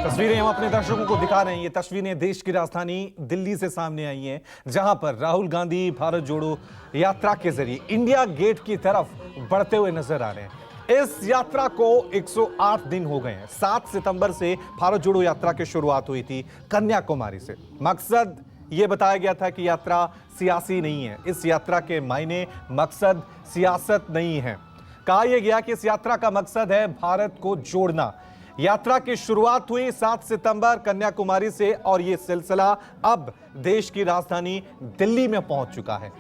तस्वीरें हम अपने दर्शकों को दिखा रहे हैं। ये तस्वीरें देश की राजधानी दिल्ली से सामने आई हैं, जहां पर राहुल गांधी भारत जोड़ो यात्रा के जरिए इंडिया गेट की तरफ बढ़ते हुए नजर आ रहे हैं। इस यात्रा को 108 दिन हो गए हैं। 7 सितंबर से भारत जोड़ो यात्रा की शुरुआत हुई थी कन्याकुमारी से। मकसद ये बताया गया था कि यात्रा सियासी नहीं है। इस यात्रा के मायने मकसद सियासत नहीं है। कहा यह गया कि इस यात्रा का मकसद है भारत को जोड़ना। यात्रा की शुरुआत हुई 7 सितंबर कन्याकुमारी से और यह सिलसिला अब देश की राजधानी दिल्ली में पहुंच चुका है।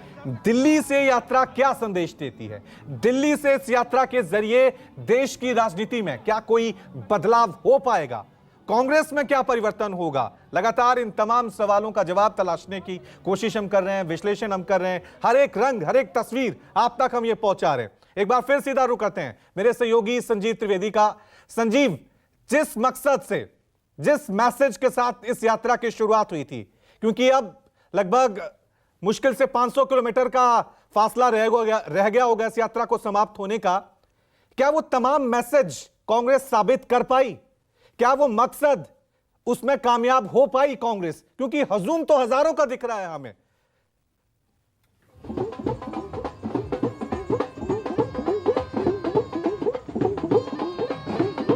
दिल्ली से यात्रा क्या संदेश देती है? दिल्ली से इस यात्रा के जरिए देश की राजनीति में क्या कोई बदलाव हो पाएगा? कांग्रेस में क्या परिवर्तन होगा? लगातार इन तमाम सवालों का जवाब तलाशने की कोशिश हम कर रहे हैं, विश्लेषण हम कर रहे हैं। हर एक रंग, हर एक तस्वीर आप तक हम ये पहुंचा रहे हैं। एक बार फिर सीधा रुख करते हैं मेरे सहयोगी संजीव त्रिवेदी का। संजीव, जिस मकसद से, जिस मैसेज के साथ इस यात्रा की शुरुआत हुई थी, क्योंकि अब लगभग मुश्किल से 500 किलोमीटर का फासला रह गया होगा इस यात्रा को समाप्त होने का, क्या वो तमाम मैसेज कांग्रेस साबित कर पाई? क्या वो मकसद, उसमें कामयाब हो पाई कांग्रेस? क्योंकि हजूम तो हजारों का दिख रहा है हमें।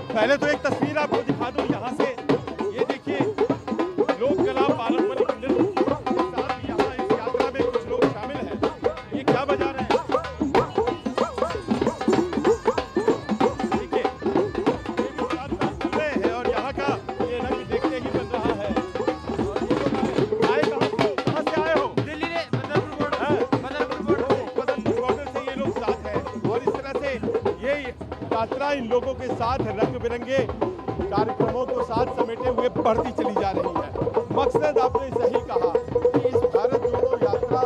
पहले तो एक तस्वीर आपको दिखा दूं यहां से। ये देखिए, लोक कला पारंपरिक नृत्य के साथ यहां इस यात्रा में कुछ लोग शामिल हैं। ये क्या बजा रहे हैं? देखिए, ये भी साथ चल रहे हैं और यहाँ का ये रंग देखते ही बन रहा है। आए कहाँ से आए हो? दिल्ली ने बदरपुर बॉर्डर से ये लोग साथ हैं और इस तरह से ये यात्रा इन लोगों के साथ रंग बिरंगे कार्यक्रमों को साथ समेटे हुए बढ़ती चली जा रही है। मकसद आपने सही कहा कि इस भारत जोड़ो यात्रा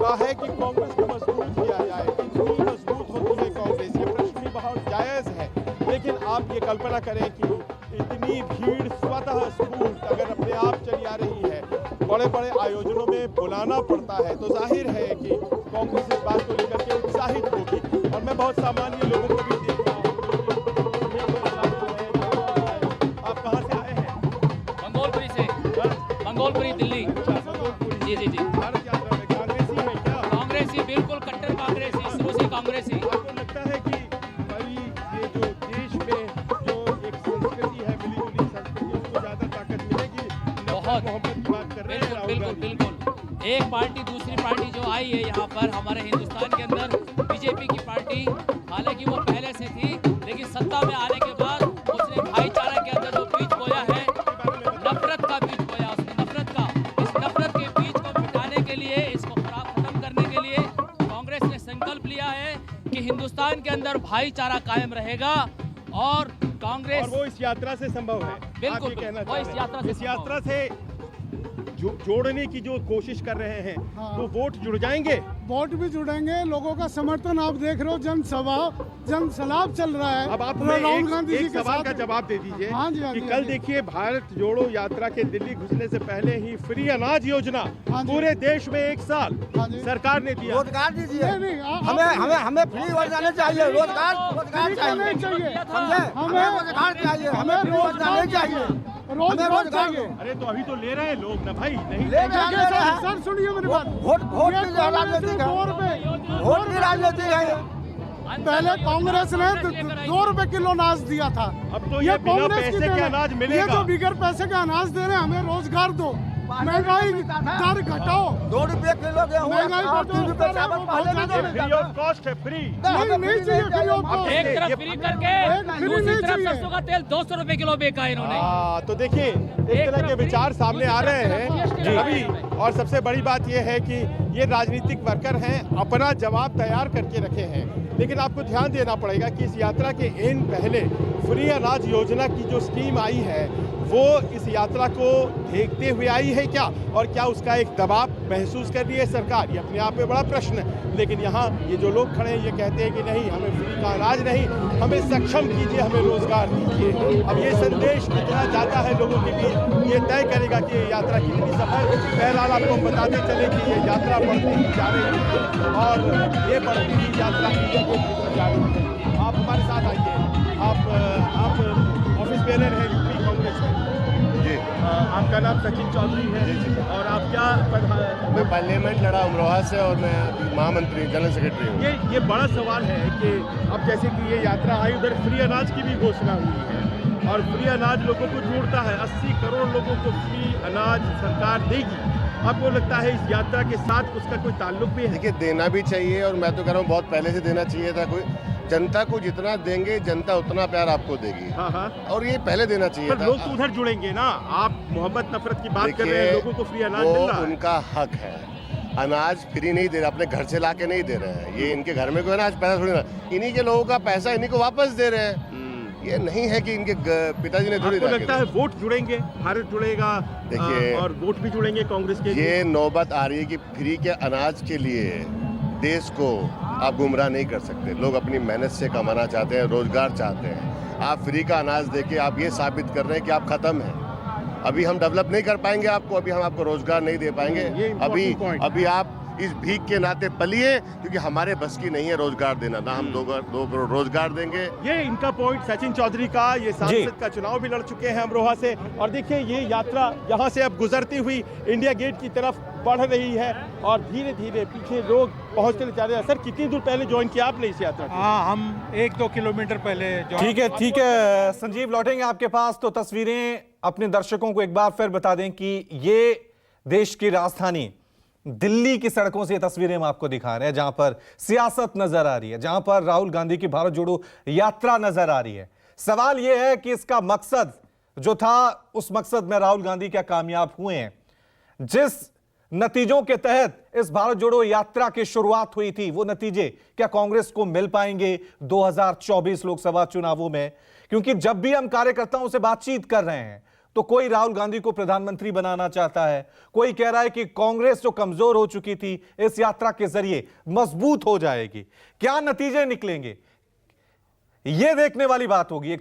का है कि कांग्रेस को मजबूत किया जाए। कितनी मजबूत होती है कांग्रेस, ये प्रश्न भी बहुत जायज है। लेकिन आप ये कल्पना करें कि इतनी भीड़ स्वतः स्फूर्त अगर अपने आप चली आ रही है, बड़े बड़े आयोजनों में बुलाना पड़ता है, तो जाहिर है कि कांग्रेस इस बात को लेकर के उत्साहित होगी। और मैं बहुत सामान्य लोगों को भी देख रहा हूँ। आप कहाँ से आए हैं? मंगोलपुरी से। मंगोलपुरी दिल्ली। जी जी जी। भारत यात्रा में कांग्रेसी है क्या? कांग्रेसी, बिल्कुल कट्टर कांग्रेसी, शुरू से कांग्रेसी। आपको लगता है कि भाई ये जो देश में जो एक संस्कृति है, मिली जुली संस्कृति, उसको ज्यादा ताकत मिलेगी? बहुत। मोहब्बत की बात कर रहे हैं राहुल बिल्कुल गांधी। बिल्कुल। एक पार्टी दूसरी पार्टी जो आई है यहाँ पर हमारे हिंदुस्तान के अंदर, बीजेपी की पार्टी, हालांकि वो पहले से थी, लेकिन सत्ता में आने के बाद उसने भाईचारा के अंदर जो बीज बोया है, नफरत का बीज बोया उसने, नफरत का। इस नफरत के बीज को मिटाने के लिए, इसको खत्म करने के लिए कांग्रेस ने संकल्प लिया है कि हिंदुस्तान के अंदर भाईचारा कायम रहेगा और कांग्रेस। और वो इस यात्रा से संभव है। बिल्कुल, आप ये कहना वो इस चाह रहे हैं। यात्रा से इस यात्रा से जोड़ने की जो कोशिश कर रहे हैं, हाँ। तो वोट जुड़ जाएंगे। वोट भी जुड़ेंगे, लोगों का समर्थन आप देख रहे हो, जनसभा जनसलाब चल रहा है। अब आप हमें राहुल गांधी जी एक के सवाल साथ का जवाब दे दीजिए हाँ जी, हाँ कि जी, कल हाँ जी। देखिए भारत जोड़ो यात्रा के दिल्ली घुसने से पहले ही फ्री अनाज योजना हाँ जी। पूरे देश में 1 साल हाँ जी। सरकार ने दिया। रोजगार दीजिए। नहीं, नहीं, हमें हमें हमें फ्री रोजगार नहीं चाहिए। रोजगार नहीं चाहिए। चाहिए। समझे? हमें रोजगार चाहिए। हमें फ्री रोजगार नहीं चाहिए। हमें रोजगार रोजगार चाहिए। अरे तो अभी तो ले रहे हैं लोग ना भाई, नहीं ले रहे हैं। सर सुनिए मेरी बात। वोट वोट ये की कांग्रेस राजनीति ने है। 2 रुपए, वोट की राजनीति है। पहले कांग्रेस ने 2 रुपए किलो अनाज दिया था। अब तो ये बिना कांग्रेस की पैसे के देन है। अनाज मिलेगा। ये जो बिगर पैसे का अनाज दे रहे हैं, हमें रोजगार दो, महंगाई दर घटाओ। 2 रुपये किलो गेहूँ महंगाई और बढ़ो, 3 रुपये चावल पहले नहीं बहुत देते फ्री ऑफ कॉस्ट है, फ्री। नहीं चाहिए फ्री ऑफ कॉस्ट। एक तरफ फ्री करके फ्री दूसरी नहीं तरफ चाहिए। सरसों का तेल 200 रुपए किलो बेचा इन्होंने। तो देखिए इस तरह के विचार सामने आ रहे हैं अभी। और सबसे बड़ी बात यह है कि ये राजनीतिक वर्कर हैं, अपना जवाब तैयार करके रखे हैं। लेकिन आपको ध्यान देना पड़ेगा कि इस यात्रा के पहले फ्री अनाज योजना की जो स्कीम आई है, वो इस यात्रा को देखते हुए आई है क्या, और क्या उसका एक दबाव महसूस कर रही है सरकार? ये अपने आप में बड़ा प्रश्न है। लेकिन यहाँ ये जो लोग खड़े हैं, ये कहते हैं कि नहीं, हमें फ्री का अनाज नहीं, हमें सक्षम कीजिए, हमें रोजगार दीजिए। अब ये संदेश कितना जाता है लोगों के बीच, ये तय करेगा कि ये यात्रा कितनी सफल। बहरहाल आपको बताते चले कि ये यात्रा बढ़ती ही जा रही है और ये बढ़ती ही यात्रा जा रही है। आप हमारे साथ आइए। आप ऑफिस बेनर हैं यूपी कांग्रेस में। आपका नाम सचिन चौधरी है और आप क्या मैं पार्लियामेंट लड़ा अमरोहा से और मैं महामंत्री जनरल सेक्रेटरी हूँ। ये बड़ा सवाल है कि अब जैसे कि ये यात्रा आई, उधर फ्री अनाज की भी घोषणा हुई है और फ्री अनाज लोगों को जोड़ता है। 80 करोड़ लोगों को फ्री अनाज सरकार देगी। आपको लगता है इस यात्रा के साथ उसका कोई ताल्लुक भी है? देखिए, देना भी चाहिए और मैं तो कह रहा हूँ बहुत पहले से देना चाहिए था। कोई जनता को जितना देंगे जनता उतना प्यार आपको देगी। हाँ। और ये पहले देना चाहिए पर था। लोग तो उधर जुड़ेंगे ना। आप मोहब्बत नफरत की बात कर रहे हैं, लोगों को फ्री अनाज मिल रहा है। उनका हक है। अनाज फ्री नहीं दे रहे, अपने घर से ला के नहीं दे रहे हैं। ये इनके घर में कोई अनाज पैसा थोड़ी ना, इन्हीं के लोगों का पैसा इन्हीं को वापस दे रहे हैं। ये नहीं है कि इनके पिताजी ने थोड़ी। आपको लगता है वोट जुड़ेंगे, भारत जुड़ेगा? देखिए, और वोट भी जुड़ेंगे कांग्रेस के? ये नौबत आ रही है कि फ्री के अनाज के लिए देश को आप गुमराह नहीं कर सकते। लोग अपनी मेहनत से कमाना चाहते हैं, रोजगार चाहते हैं। आप फ्री का अनाज देके आप ये साबित कर रहे हैं कि आप खत्म हैं। अभी हम डेवलप नहीं कर पाएंगे आपको, अभी हम आपको रोजगार नहीं दे पाएंगे। अभी आप इस भीख के नाते पलिए, क्योंकि हमारे बस की नहीं है रोजगार देना। ना हम 2 करोड़ रोजगार देंगे। ये इनका पॉइंट सचिन चौधरी का। ये सांसद का चुनाव भी लड़ चुके हैं अमरोहा से। और देखिए, ये यात्रा यहाँ से अब गुजरती हुई इंडिया गेट की तरफ बढ़ रही है और धीरे धीरे पीछे लोग पहुँचते जा रहे हैं। सर, कितनी दूर पहले ज्वाइन किया आपने इस यात्रा को? हाँ, हम 1-2 किलोमीटर पहले। ठीक है संजीव, लौटेंगे आपके पास। तो तस्वीरें अपने दर्शकों को एक बार फिर बता दें कि ये देश की राजधानी दिल्ली की सड़कों से ये तस्वीरें हम आपको दिखा रहे हैं, जहां पर सियासत नजर आ रही है, जहां पर राहुल गांधी की भारत जोड़ो यात्रा नजर आ रही है। सवाल यह है कि इसका मकसद जो था, उस मकसद में राहुल गांधी क्या कामयाब हुए हैं? जिस नतीजों के तहत इस भारत जोड़ो यात्रा की शुरुआत हुई थी, वो नतीजे क्या कांग्रेस को मिल पाएंगे 2024 लोकसभा चुनावों में? क्योंकि जब भी हम कार्यकर्ताओं से बातचीत कर रहे हैं तो कोई राहुल गांधी को प्रधानमंत्री बनाना चाहता है, कोई कह रहा है कि कांग्रेस जो कमजोर हो चुकी थी इस यात्रा के जरिए मजबूत हो जाएगी। क्या नतीजे निकलेंगे, यह देखने वाली बात होगी।